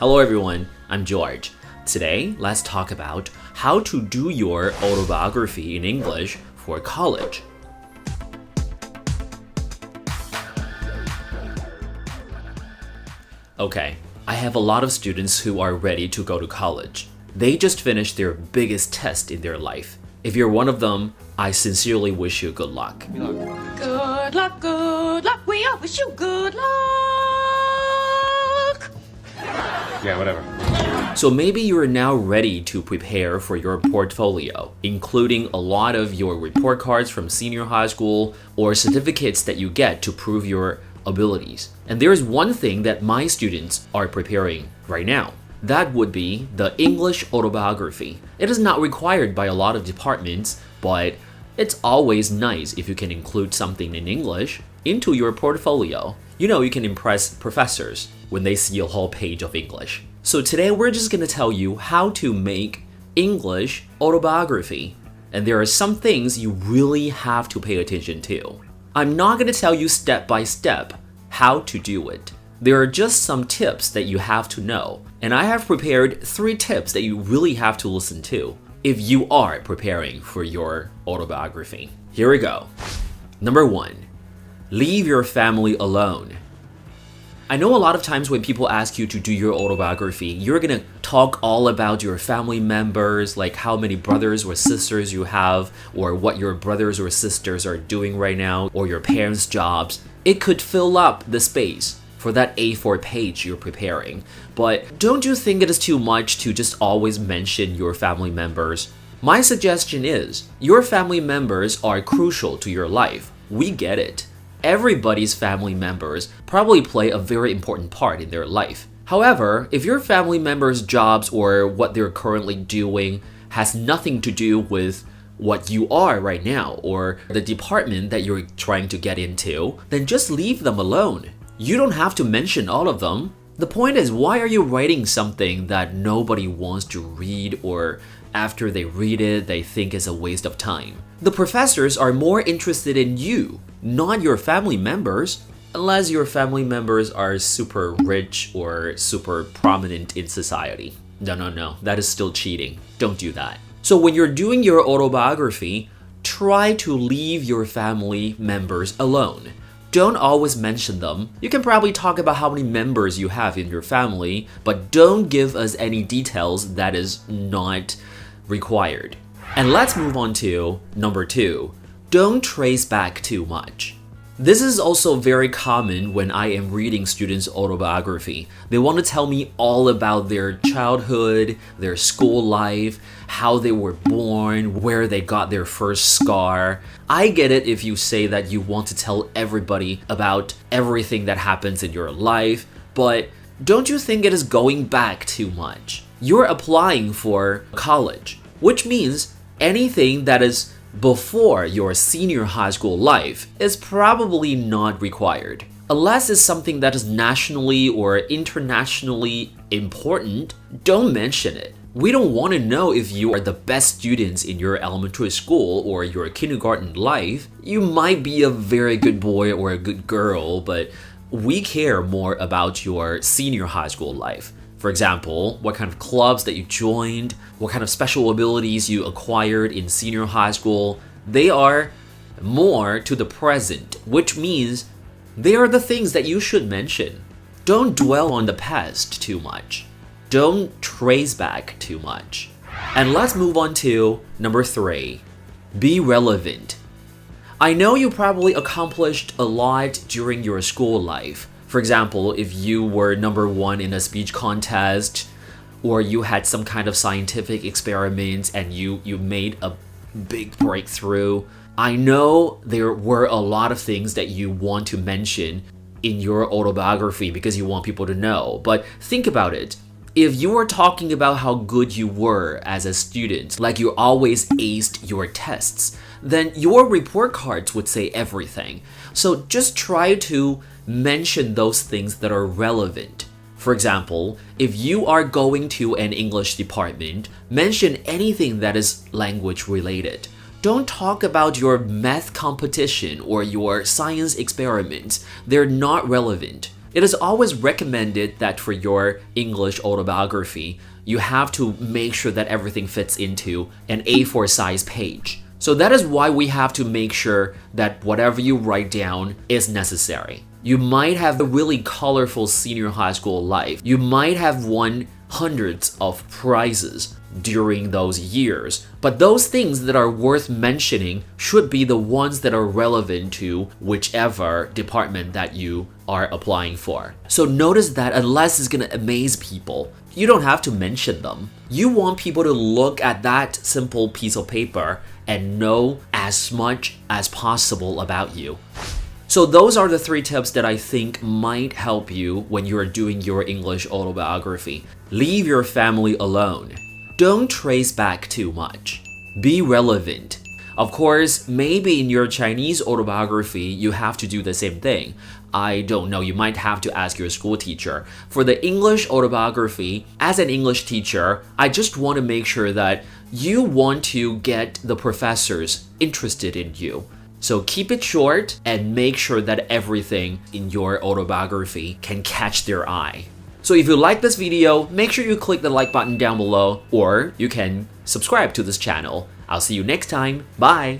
Hello everyone, I'm George. Today, let's talk about how to do your autobiography in English for college. Okay, I have a lot of students who are ready to go to college. They just finished their biggest test in their life. If you're one of them, I sincerely wish you good luck. Good luck, we all wish you good luck. Yeah, whatever. So maybe you're now ready to prepare for your portfolio, including a lot of your report cards from senior high school or certificates that you get to prove your abilities. And there's one thing that my students are preparing right now. That would be the English autobiography. It is not required by a lot of departments, but it's always nice if you can include something in English into your portfolio. You know, you can impress professors when they see a whole page of English. So today we're just going to tell you how to make English autobiography. And there are some things you really have to pay attention to. I'm not going to tell you step by step how to do it. There are just some tips that you have to know. And I have prepared 3 tips that you really have to listen to if you are preparing for your autobiography. Here we go. Number 1, leave your family alone. I know a lot of times when people ask you to do your autobiography, you're gonna talk all about your family members, like how many brothers or sisters you have, or what your brothers or sisters are doing right now, or your parents' jobs. It could fill up the space for that A4 page you're preparing. But don't you think it is too much to just always mention your family members? My suggestion is, your family members are crucial to your life. We get it. Everybody's family members probably play a very important part in their life. However, if your family members' jobs or what they're currently doing has nothing to do with what you are right now or the department that you're trying to get into, then just leave them alone. You don't have to mention all of them. The point is, why are you writing something that nobody wants to read, or after they read it, they think is a waste of time? The professors are more interested in you, not your family members, unless your family members are super rich or super prominent in society. No, that is still cheating. Don't do that. So when you're doing your autobiography, try to leave your family members alone. Don't always mention them. You can probably talk about how many members you have in your family, but don't give us any details that is not required. And let's move on to number 2. Don't trace back too much. This is also very common when I am reading students' autobiography. They want to tell me all about their childhood, their school life, how they were born, where they got their first scar. I get it if you say that you want to tell everybody about everything that happens in your life, but don't you think it is going back too much? You're applying for college, which means anything that is before your senior high school life is probably not required. Unless it's something that is nationally or internationally important, don't mention it. We don't want to know if you are the best students in your elementary school or your kindergarten life. You might be a very good boy or a good girl, but we care more about your senior high school life. For example, what kind of clubs that you joined, what kind of special abilities you acquired in senior high school. They are more to the present, which means they are the things that you should mention. Don't dwell on the past too much. Don't trace back too much. And let's move on to number 3. Be relevant. I know you probably accomplished a lot during your school life. For example, if you were number 1 in a speech contest, or you had some kind of scientific experiment and you made a big breakthrough, I know there were a lot of things that you want to mention in your autobiography because you want people to know. But think about it. If you were talking about how good you were as a student, like you always aced your tests, then your report cards would say everything. So just try to mention those things that are relevant. For example, if you are going to an English department, mention anything that is language related. Don't talk about your math competition or your science experiments. They're not relevant. It is always recommended that for your English autobiography, you have to make sure that everything fits into an A4 size page. So that is why we have to make sure that whatever you write down is necessary. You might have a really colorful senior high school life. You might have won hundreds of prizes during those years. But those things that are worth mentioning should be the ones that are relevant to whichever department that you are applying for. So notice that unless it's gonna amaze people, you don't have to mention them. You want people to look at that simple piece of paper and know as much as possible about you. So those are the 3 tips that I think might help you when you're doing your English autobiography. Leave your family alone. Don't trace back too much. Be relevant. Of course, maybe in your Chinese autobiography, you have to do the same thing. I don't know, you might have to ask your school teacher. For the English autobiography, as an English teacher, I just want to make sure that you want to get the professors interested in you. So keep it short and make sure that everything in your autobiography can catch their eye. So if you like this video, make sure you click the like button down below, or you can subscribe to this channel. I'll see you next time. Bye!